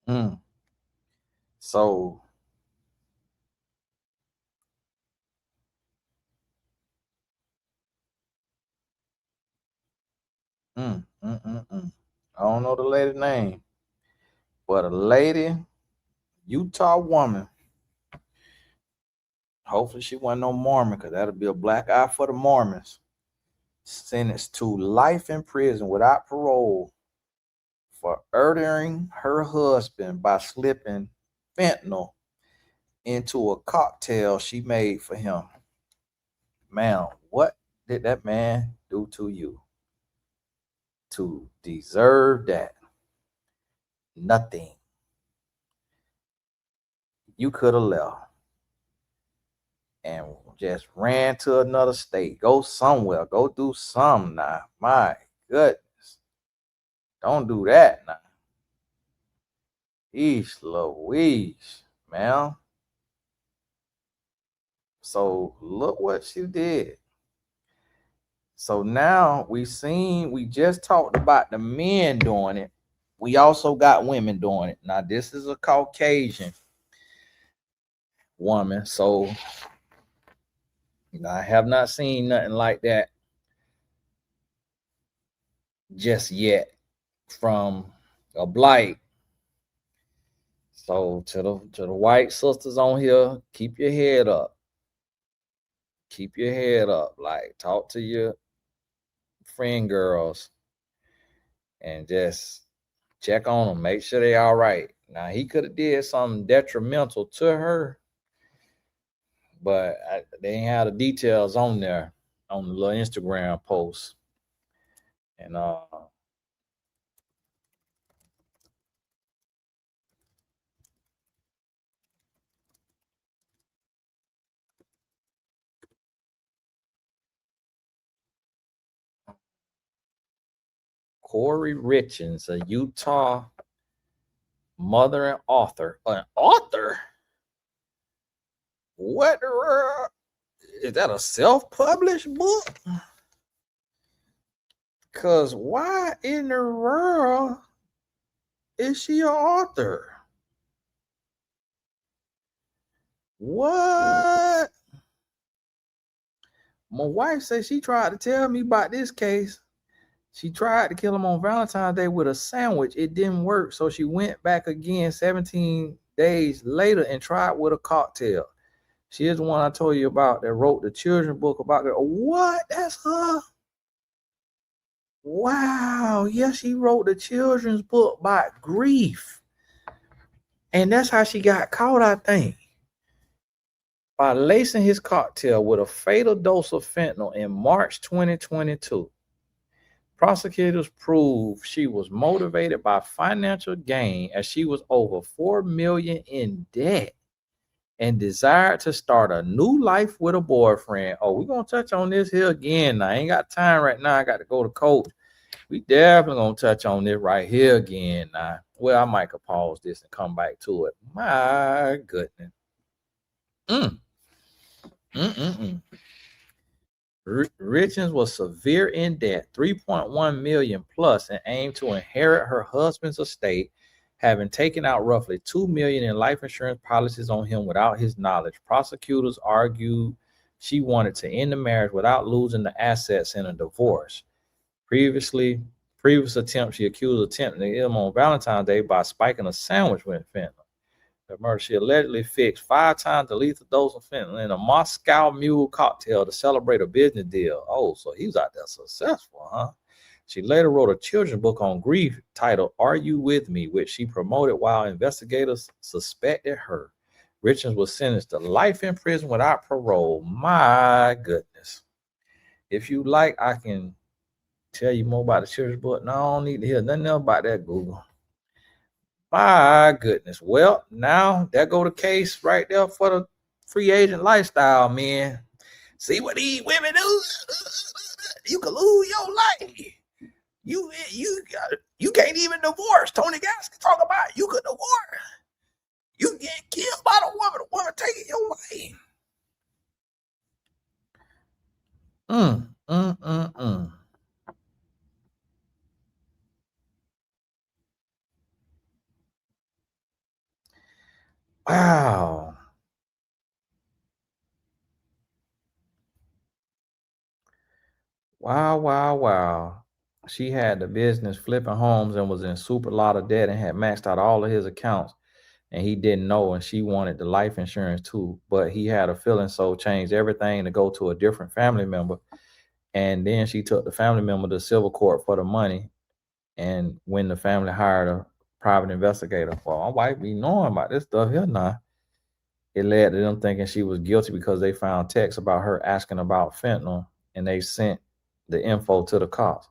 Mm. So, I don't know the lady's name, but a lady, Utah woman. Hopefully, she wasn't no Mormon, because that'll be a black eye for the Mormons. Sentenced to life in prison without parole for murdering her husband by slipping fentanyl into a cocktail she made for him. Ma'am, what did that man do to you to deserve that? Nothing. You could have left and just ran to another state. Go somewhere. Go do something now. My goodness. Don't do that now. Eesh Louise, man. So look what she did. So now we just talked about the men doing it. We also got women doing it. Now this is a Caucasian woman. So I have not seen nothing like that just yet from a blight. So to the white sisters on here, keep your head up. Keep your head up. Like, talk to your friend girls and just check on them. Make sure they all right. Now he could have did something detrimental to her, but they ain't had the details on there on the little Instagram post. And Kouri Richins, a Utah mother and author. An author? What the world? Is that a self-published book? Cause why in the world is she an author? What? My wife said she tried to tell me about this case. She tried to kill him on Valentine's Day with a sandwich. It didn't work. So she went back again 17 days later and tried with a cocktail. She is the one I told you about that wrote the children's book about it. What? That's her? Wow. Yes, she wrote the children's book about grief. And that's how she got caught, I think. By lacing his cocktail with a fatal dose of fentanyl in March 2022. Prosecutors proved she was motivated by financial gain as she was over $4 million in debt and desired to start a new life with a boyfriend. Oh, we're going to touch on this here again. Now, I ain't got time right now. I got to go to court. We definitely going to touch on this right here again. Now, well, I might could pause this and come back to it. My goodness. Richins was severe in debt, 3.1 million plus, and aimed to inherit her husband's estate, having taken out roughly 2 million in life insurance policies on him without his knowledge. Prosecutors argued she wanted to end the marriage without losing the assets in a divorce. Previous attempt, she accused of attempting to kill him on Valentine's Day by spiking a sandwich with fentanyl. The murder, she allegedly fixed 5 times the lethal dose of fentanyl in a Moscow Mule cocktail to celebrate a business deal. Oh, so he was out there successful, huh? She later wrote a children's book on grief titled Are You With Me, which she promoted while investigators suspected her. Richins was sentenced to life in prison without parole. My goodness. If you like, I can tell you more about the children's book. No, I don't need to hear nothing else about that, Google. My goodness. Well, now there go the case right there for the free agent lifestyle, man. See what these women do? You can lose your life. You can't even divorce. Tony Gas can talk about it. You could divorce. You get killed by the woman taking your life. Mm, mm, mm, mm. Wow. She had the business flipping homes and was in super lot of debt and had maxed out all of his accounts. And he didn't know, and she wanted the life insurance too. But he had a feeling, so changed everything to go to a different family member. And then she took the family member to civil court for the money. And when the family hired a private investigator, well, my wife be knowing about this stuff here now. It led to them thinking she was guilty because they found texts about her asking about fentanyl, and they sent the info to the cops.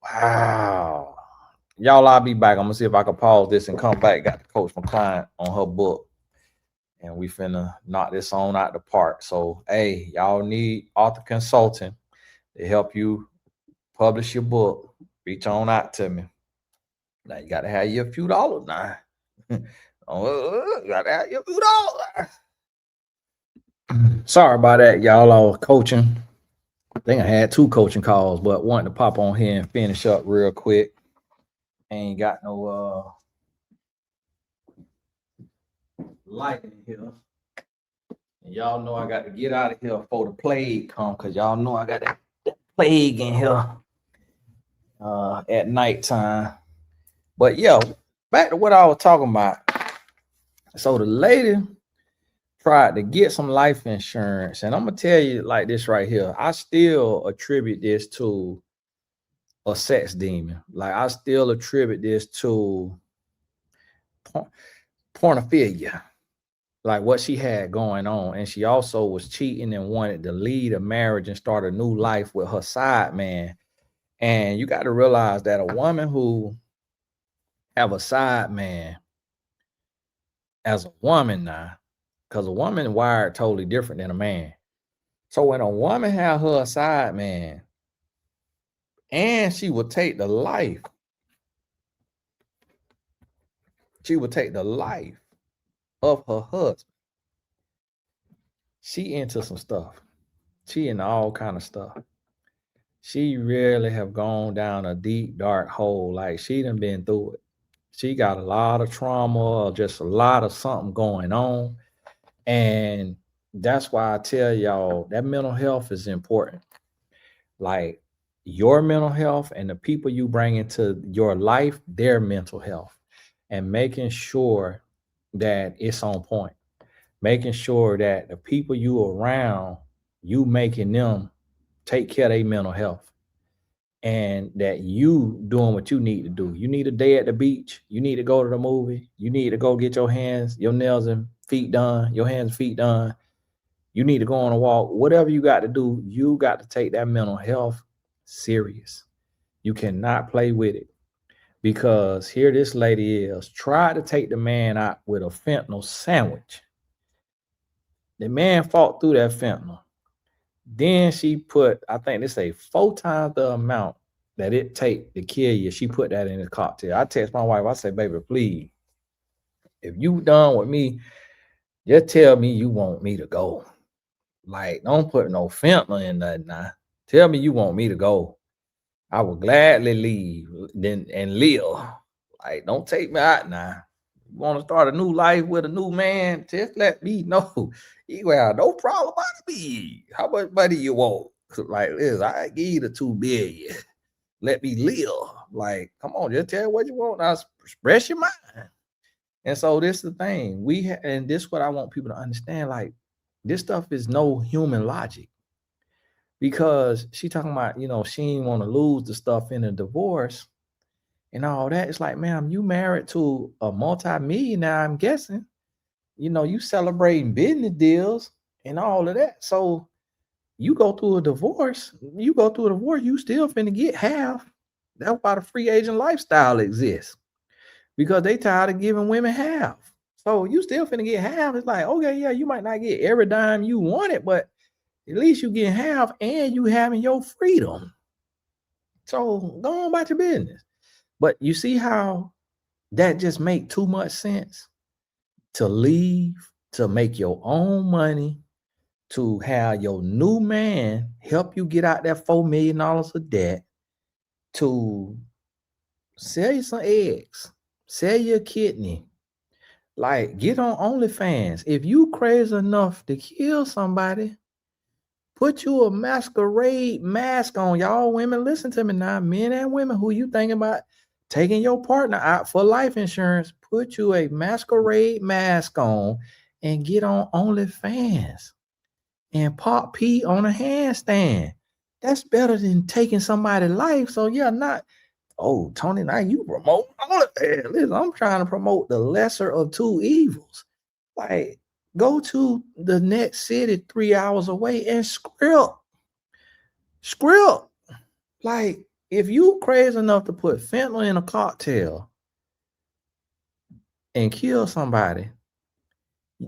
Wow. Y'all, I'll be back. I'm gonna see if I can pause this and come back. Got the coach from client on her book, and we finna knock this on out the park. So, hey, y'all need author consulting to help you publish your book. Reach on out to me. Now you gotta have your few dollars now. You gotta have your few dollars. Sorry about that, y'all. I was coaching. I think I had 2 coaching calls, but wanted to pop on here and finish up real quick. Ain't got no light in here. And y'all know I got to get out of here before the plague come, because y'all know I got that plague in here at nighttime. But yeah, back to what I was talking about. So the lady tried to get some life insurance, and I'm gonna tell you like this right here. I still attribute this to a sex demon. Like, I still attribute this to pornophilia, like what she had going on. And she also was cheating and wanted to lead a marriage and start a new life with her side man. And you got to realize that a woman who have a side man as a woman now, because a woman wired totally different than a man. So when a woman have her side man and she would take the life, of her husband, she into some stuff. She into all kind of stuff. She really have gone down a deep, dark hole. Like, she done been through it. She got a lot of trauma, or just a lot of something going on. And that's why I tell y'all that mental health is important. Like, your mental health and the people you bring into your life, their mental health, and making sure that it's on point. Making sure that the people you around, you making them take care of their mental health, and that you doing what you need to do. You need a day at the beach. You need to go to the movie. You need to go get your nails and feet done, your hands and feet done. You need to go on a walk. Whatever you got to do, you got to take that mental health serious. You cannot play with it, because here this lady is, tried to take the man out with a fentanyl sandwich. The man fought through that fentanyl. Then she put, I think they say 4 times the amount that it take to kill you. She put that in his cocktail. I text my wife, I said, baby, please, if you done with me, just tell me you want me to go. Like, don't put no fentanyl in nothing now. Tell me you want me to go. I will gladly leave and live. Like, don't take me out now. You want to start a new life with a new man? Just let me know. You have no problem about me. How much money you want? Like this, I give you the $2 billion. Let me live. Like, come on, just tell me what you want. Now express your mind. And so this is the thing. And this is what I want people to understand. Like, this stuff is no human logic. Because she talking about, she didn't want to lose the stuff in a divorce and all that. It's like, ma'am, you married to a multi-millionaire, I'm guessing. You celebrating business deals and all of that. So you go through a divorce, you still finna get half. That's why the free agent lifestyle exists. Because they tired of giving women half. So you still finna get half. It's like, okay, yeah, you might not get every dime you wanted, but at least you get half and you having your freedom. So go on about your business. But you see how that just make too much sense? To leave, to make your own money, to have your new man help you get out that $4 million of debt, to sell you some eggs, sell your kidney, like get on OnlyFans. If you crazy enough to kill somebody, Put you a masquerade mask on. Y'all women, listen to me now. Men and women who you thinking about taking your partner out for life insurance, put you a masquerade mask on and get on OnlyFans and pop pee on a handstand. That's better than taking somebody's life. So yeah, not, oh, Tony, now you promote OnlyFans. Listen, I'm trying to promote the lesser of two evils. Like, go to the next city 3 hours away and script. Like, if you crazy enough to put fentanyl in a cocktail and kill somebody,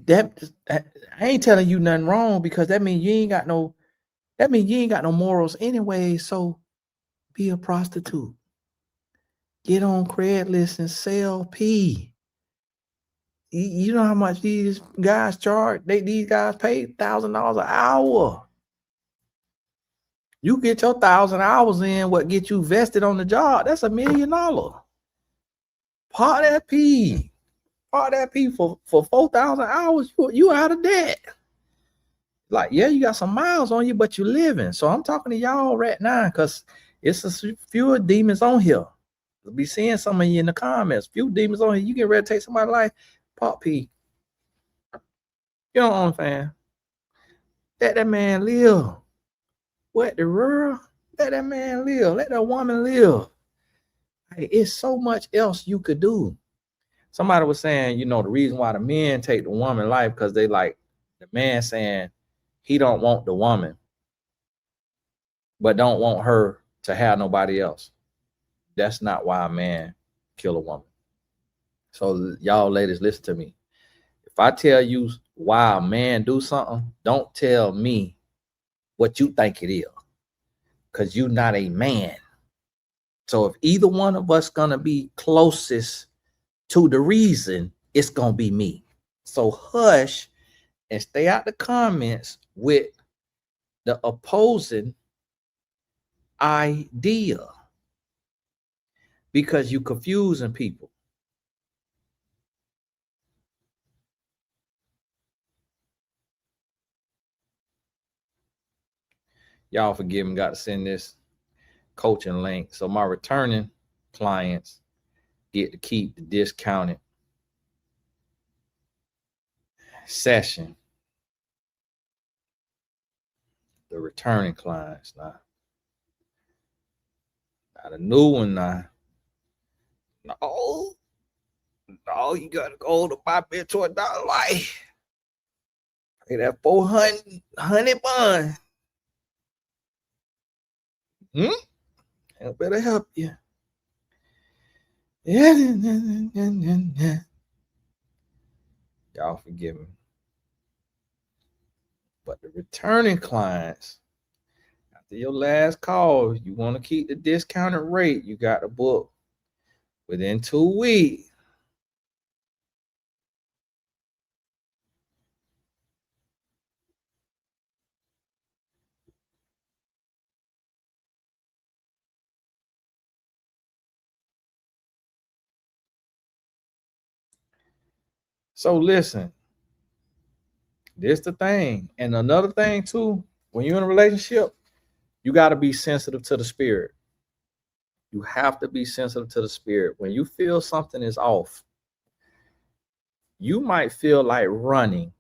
that I ain't telling you nothing wrong, because that means you ain't got no morals anyway. So be a prostitute. Get on Craigslist and sell pee. You know how much these guys charge? These guys pay $1,000 an hour. You get your 1,000 hours in, what get you vested on the job? That's $1 million. Part that P for 4,000 hours. You out of debt. Like, yeah, you got some miles on you, but you living. So I'm talking to y'all right now, because it's a few demons on here. I'll be seeing some of you in the comments. Few demons on here. You get ready to take somebody's life. Pop P. You know what I'm saying? Let that man live. What the world? Let that man live. Let that woman live. Hey, it's so much else you could do. Somebody was saying, the reason why the men take the woman life, because they like the man saying he don't want the woman, but don't want her to have nobody else. That's not why a man kill a woman. So y'all ladies, listen to me. If I tell you why a man do something, don't tell me what you think it is, because you're not a man. So if either one of us gonna be closest to the reason, it's gonna be me. So hush and stay out the comments with the opposing idea, because you confusing people. Y'all forgive me, got to send this coaching link so my returning clients get to keep the discounted session. The returning clients now. Not a new one now. No, you gotta go to my mentor life. Pay that 400 bond. I better help you. Yeah. Y'all forgive me. But the returning clients, after your last call, you want to keep the discounted rate, you got to book within 2 weeks. So listen, this the thing. And another thing too, when you're in a relationship, you got to be sensitive to the spirit. You have to be sensitive to the spirit. When you feel something is off, you might feel like running,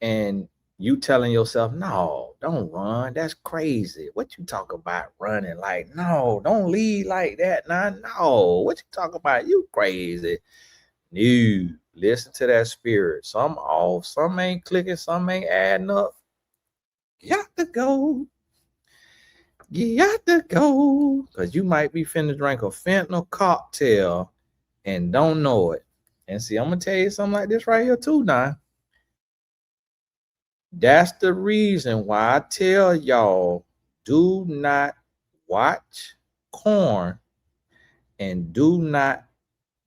and you telling yourself, no, don't run. That's crazy. What you talk about running? Like, no, don't lead like that. No, what you talk about? You crazy. No, listen to that spirit. Some off, some ain't clicking, some ain't adding up. You got to go. You got to go. Because you might be finna drink a fentanyl cocktail and don't know it. And see, I'm going to tell you something like this right here too now. That's the reason why I tell y'all, do not watch porn and do not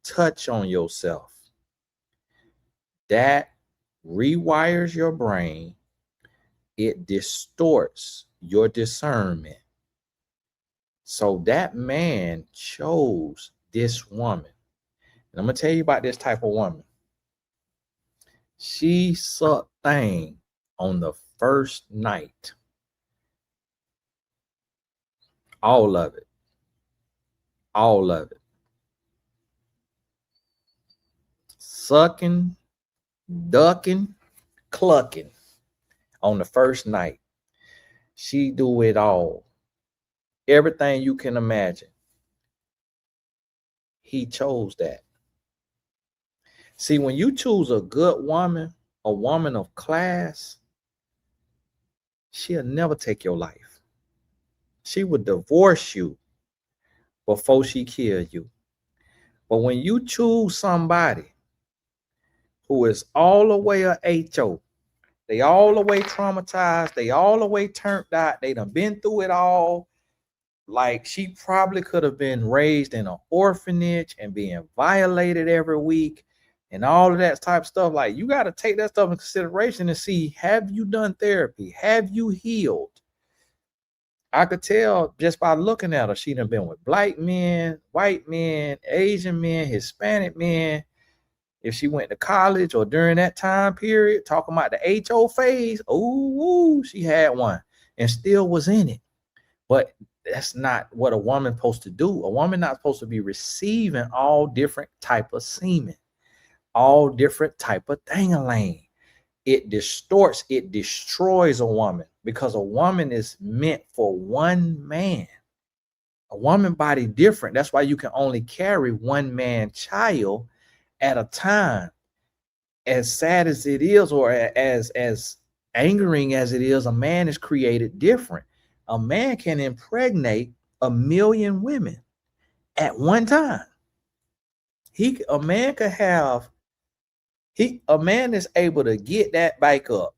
touch on yourself. That rewires your brain. It distorts your discernment. So that man chose this woman. And I'm going to tell you about this type of woman. She sucked thing on the first night. All of it. All of it. Sucking, ducking, clucking on the first night. She do it all. Everything you can imagine. He chose that. See, when you choose a good woman, a woman of class, she'll never take your life. She would divorce you before she kill you. But when you choose somebody who is all the way a HO, they all the way traumatized, they all the way turned out, they done been through it all. Like, she probably could have been raised in an orphanage and being violated every week and all of that type of stuff. Like, you got to take that stuff in consideration and see, have you done therapy? Have you healed? I could tell just by looking at her, she done been with black men, white men, Asian men, Hispanic men. If she went to college or during that time period, talking about the HO phase, oh, she had one and still was in it. But that's not what a woman's supposed to do. A woman not supposed to be receiving all different type of semen, all different type of thing-a-lang. It distorts, it destroys a woman, because a woman is meant for one man. A woman body different. That's why you can only carry one man child at a time. As sad as it is, or as angering as it is, a man is created different. A man can impregnate 1 million women at one time. A man is able to get that bike up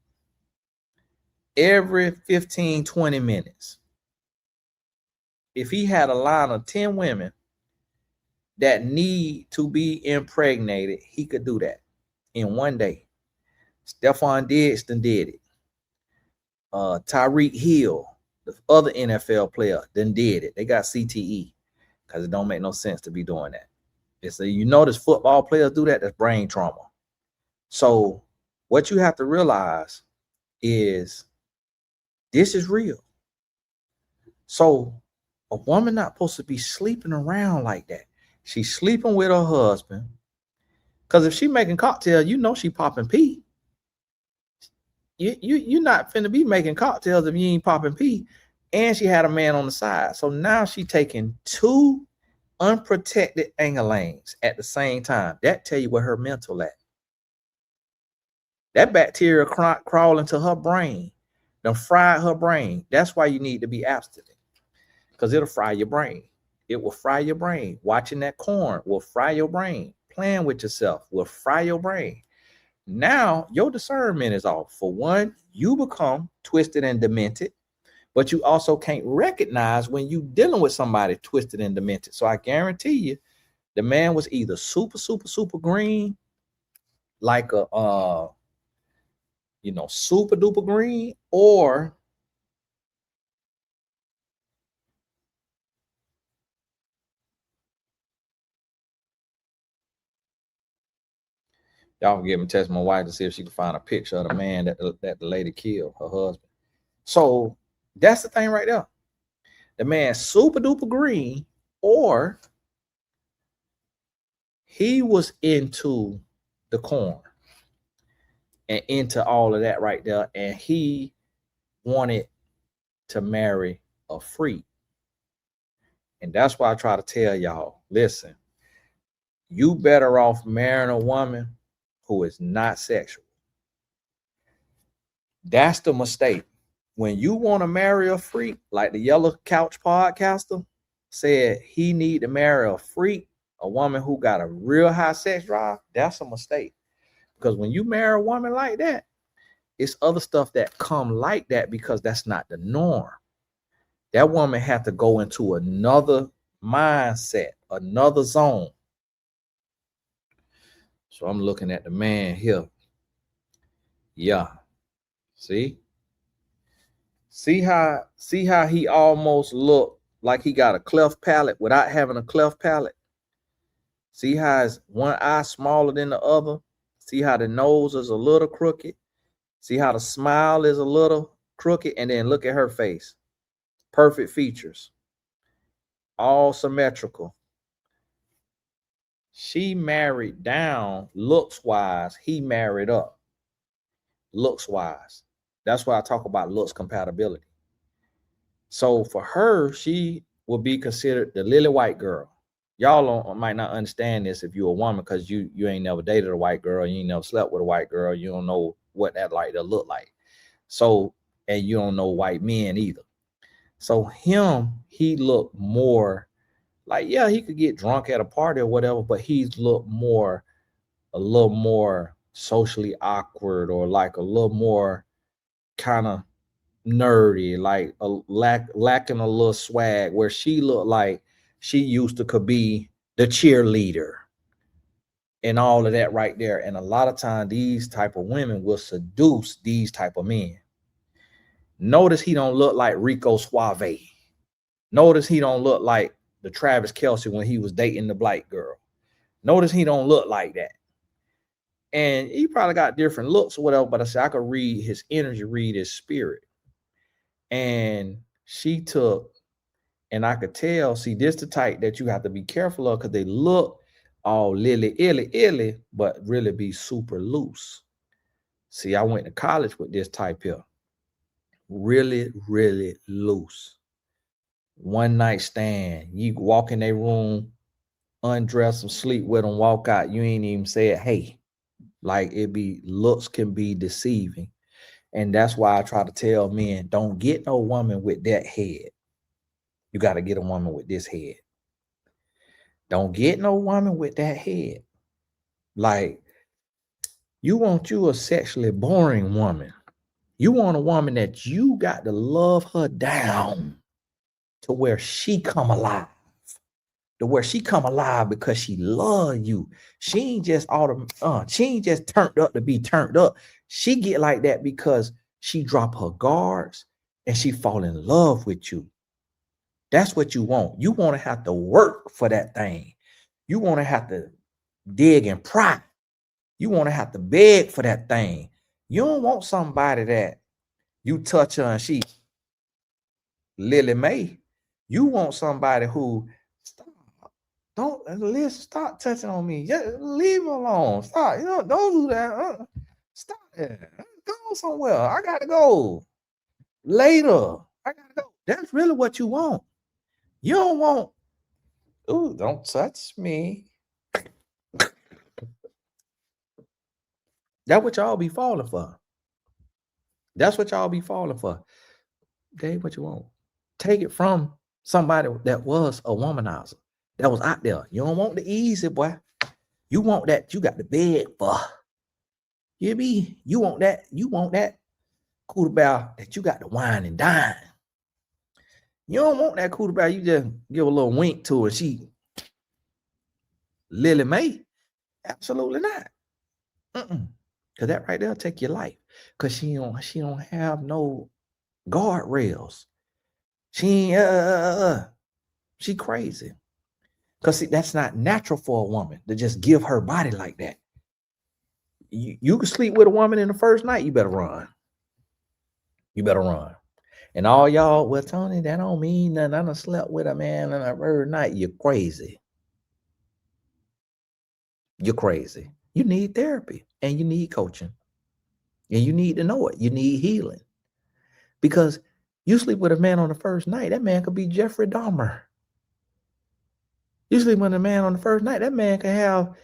every 15, 20 minutes. If he had a line of 10 women that need to be impregnated, he could do that in one day. Stephon Diggs done did it. Tyreek Hill, the other NFL player, then did it. They got CTE because it don't make no sense to be doing that. It's you notice football players do that. That's brain trauma. So what you have to realize is this is real. So a woman not supposed to be sleeping around like that. She's sleeping with her husband, because if she making cocktails, you know she popping pee. You're not finna be making cocktails if you ain't popping pee. And she had a man on the side. So now she taking 2 unprotected angelangs at the same time. That tell you where her mental at. That bacteria crawl into her brain, done fried her brain. That's why you need to be abstinent, because it'll fry your brain. It will fry your brain. Watching that corn will fry your brain. Playing with yourself will fry your brain. Now your discernment is off. For one, you become twisted and demented, but you also can't recognize when you dealing with somebody twisted and demented. So I guarantee you, the man was either super, super, super green, like a super duper green, or y'all can give me test my wife to see if she can find a picture of the man that the lady killed, her husband. So that's the thing right there. The man super duper green, or he was into the corn and into all of that right there, and he wanted to marry a freak. And that's why I try to tell y'all, listen, you better off marrying a woman who is not sexual. That's the mistake. When you want to marry a freak, like the Yellow Couch podcaster said, he need to marry a freak, a woman who got a real high sex drive. That's a mistake. Because when you marry a woman like that, it's other stuff that come like that, because that's not the norm. That woman had to go into another mindset, another zone. So I'm looking at the man here. Yeah. See how he almost looked like he got a cleft palate without having a cleft palate. See how his one eye smaller than the other. See how the nose is a little crooked. See how the smile is a little crooked, and then look at her face. Perfect features, all symmetrical. She married down looks wise. He married up looks wise. That's why I talk about looks compatibility. So for her, she will be considered the lily white girl. Y'all might not understand this if you're a woman, because you ain't never dated a white girl, you ain't never slept with a white girl, you don't know what that like to look like. So, and you don't know white men either. So he looked more like, yeah, he could get drunk at a party or whatever, but he's looked a little more socially awkward, or like a little more kind of nerdy, like lacking a little swag, where she looked like she used to could be the cheerleader and all of that right there. And a lot of times these type of women will seduce these type of men. Notice he don't look like Rico Suave. Notice he don't look like the Travis Kelce when he was dating the black girl. Notice he don't look like that. And he probably got different looks or whatever, but I said I could read his energy, read his spirit. And she took, and I could tell, see, this the type that you have to be careful of, because they look all illy, but really be super loose. See, I went to college with this type here. Really, really loose. One night stand. You walk in their room, undress them, sleep with them, walk out. You ain't even said, hey. Like, looks can be deceiving. And that's why I try to tell men, don't get no woman with that head. You got to get a woman with this head. Don't get no woman with that head. Like, you want you a sexually boring woman. You want a woman that you got to love her down to where she come alive. To where she come alive because she love you. She ain't just she ain't just turned up to be turned up. She get like that because she drop her guards and she fall in love with you. That's what you want. You want to have to work for that thing. You want to have to dig and pry. You want to have to beg for that thing. You don't want somebody that you touch her and she Lily Mae. You want somebody who stop touching on me. Just leave me alone. Stop. Don't do that. Stop it. Go somewhere. I gotta go. Later. I gotta go. That's really what you want. You don't want, ooh, don't touch me. That's what y'all be falling for. That's what y'all be falling for. Dave, what you want? Take it from somebody that was a womanizer, that was out there. You don't want the easy, boy. You want that you got the bed for. You want that Kouri Richins that you got to wine and dine. You don't want that Kouri Richins you just give a little wink to her. She Lily Mae. Absolutely not. Because that right there will take your life. Because she don't have no guardrails. She crazy. Because that's not natural for a woman to just give her body like that. You can sleep with a woman in the first night, you better run. You better run. And all y'all, well, Tony, that don't mean nothing. I done slept with a man on a third night. You're crazy. You're crazy. You need therapy and you need coaching. And you need to know it. You need healing. Because you sleep with a man on the first night, that man could be Jeffrey Dahmer. You sleep with a man on the first night, that man can have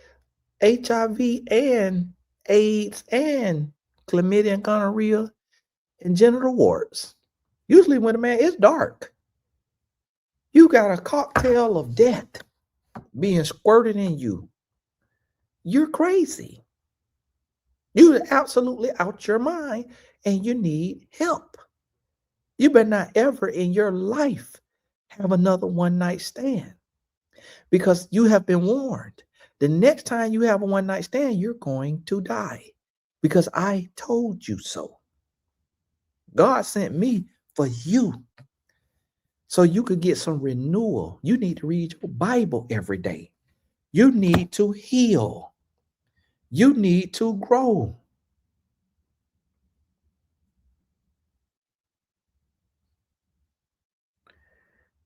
HIV and AIDS and chlamydia and gonorrhea and genital warts. You sleep with a man, it's dark. You got a cocktail of death being squirted in you. You're crazy. You're absolutely out your mind and you need help. You better not ever in your life have another one-night stand, because you have been warned. The next time you have a one-night stand, you're going to die, because I told you so. God sent me for you so you could get some renewal. You need to read your Bible every day. You need to heal. You need to grow.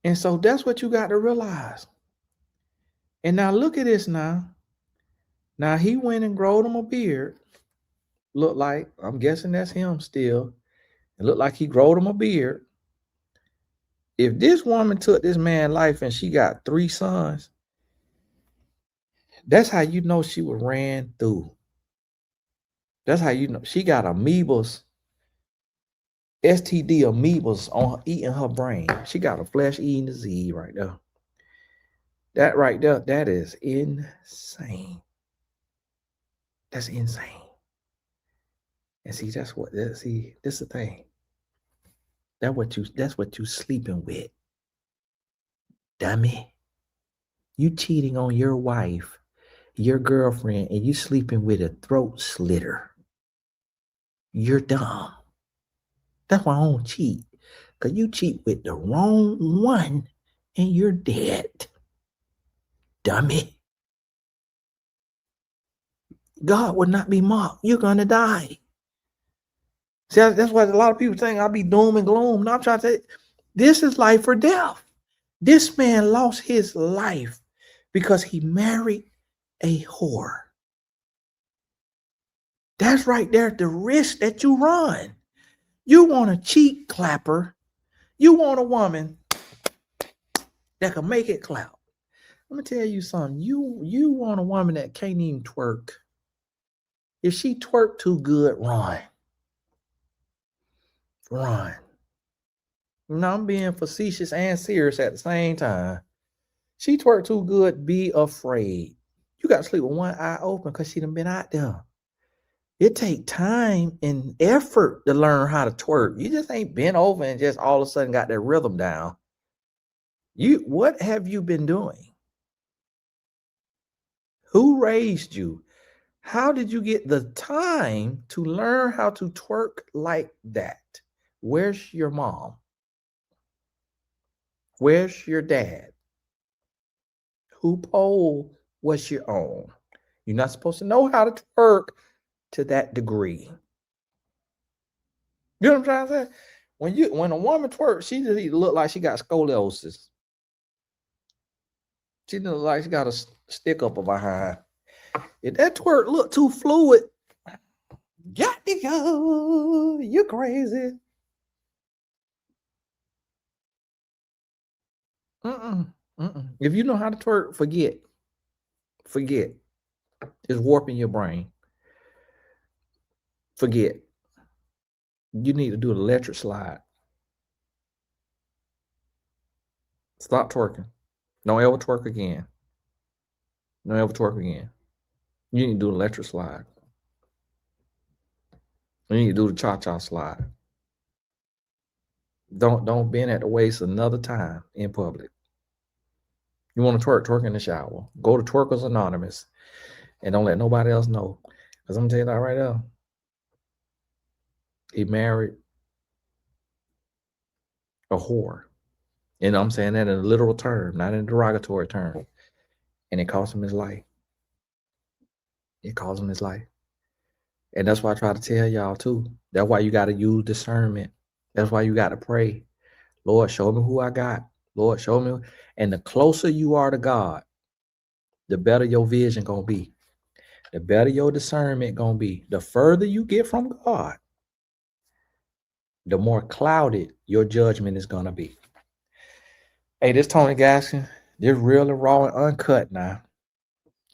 And so that's what you got to realize. And now look at this now. Now he went and growed him a beard. Looked like, I'm guessing that's him still. It looked like he growed him a beard. If this woman took this man's life and she got 3 sons, that's how you know she was ran through. That's how you know she got amoebas, STD amoebas on eating her brain. She got a flesh-eating disease right there. That right there, that is insane. That's insane. And see, this is the thing. That's what you sleeping with. Dummy. You cheating on your wife, your girlfriend, and you sleeping with a throat slitter. You're dumb. That's why I don't cheat. Because you cheat with the wrong one and you're dead. Dummy. God would not be mocked. You're going to die. See, that's why a lot of people think I'll be doom and gloom. No, I'm trying to say, this is life or death. This man lost his life because he married a whore. That's right there, the risk that you run. You want a cheek clapper. You want a woman that can make it clap. Let me tell you something. You want a woman that can't even twerk. If she twerk too good, run. Run. No, I'm being facetious and serious at the same time. She twerk too good, be afraid. You got to sleep with one eye open because she done been out there. It take time and effort to learn how to twerk. You just ain't been over and just all of a sudden got that rhythm down. What have you been doing? Who raised you? How did you get the time to learn how to twerk like that? Where's your mom? Where's your dad? Who pole was your own? You're not supposed to know how to twerk to that degree. You know what I'm trying to say? When a woman twerks, she just look like she got scoliosis. She look like she got a stick up behind. If that twerk look too fluid, got to go. You crazy. If you know how to twerk, forget. It's warping your brain. Forget. You need to do an electric slide. Stop twerking. Don't ever twerk again. Don't ever twerk again. You need to do an electric slide. You need to do the cha-cha slide. Don't bend at the waist another time in public. You want to twerk in the shower. Go to Twerkers Anonymous and don't let nobody else know. Because I'm going to tell you that right now. He married a whore. And I'm saying that in a literal term, not in a derogatory term. And it cost him his life. It cost him his life. And that's why I try to tell y'all too. That's why you got to use discernment. That's why you got to pray. Lord, show me who I got. Lord, show me. And the closer you are to God, the better your vision going to be. The better your discernment going to be. The further you get from God, the more clouded your judgment is going to be. Hey, this Tony Gaskin. This real and raw and uncut now.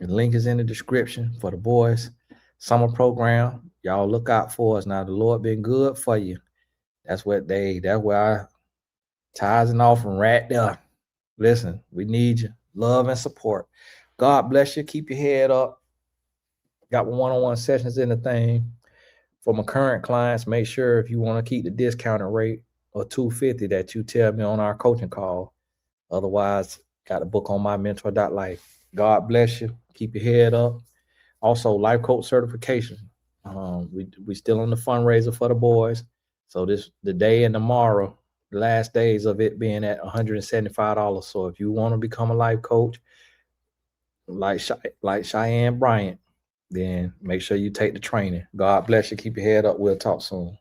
The link is in the description for the boys' summer program. Y'all look out for us. Now, the Lord been good for you. That's where our tithes and offering right there. Listen, we need you. Love and support. God bless you. Keep your head up. Got one-on-one sessions in the thing. For my current clients, make sure if you want to keep the discounted rate of $250 that you tell me on our coaching call. Otherwise, got to book on mymentor.life. God bless you. Keep your head up. Also, life coach certification. We still on the fundraiser for the boys. So the day and tomorrow, the last days of it being at $175. So if you want to become a life coach, like Cheyenne Bryant, then make sure you take the training. God bless you. Keep your head up. We'll talk soon.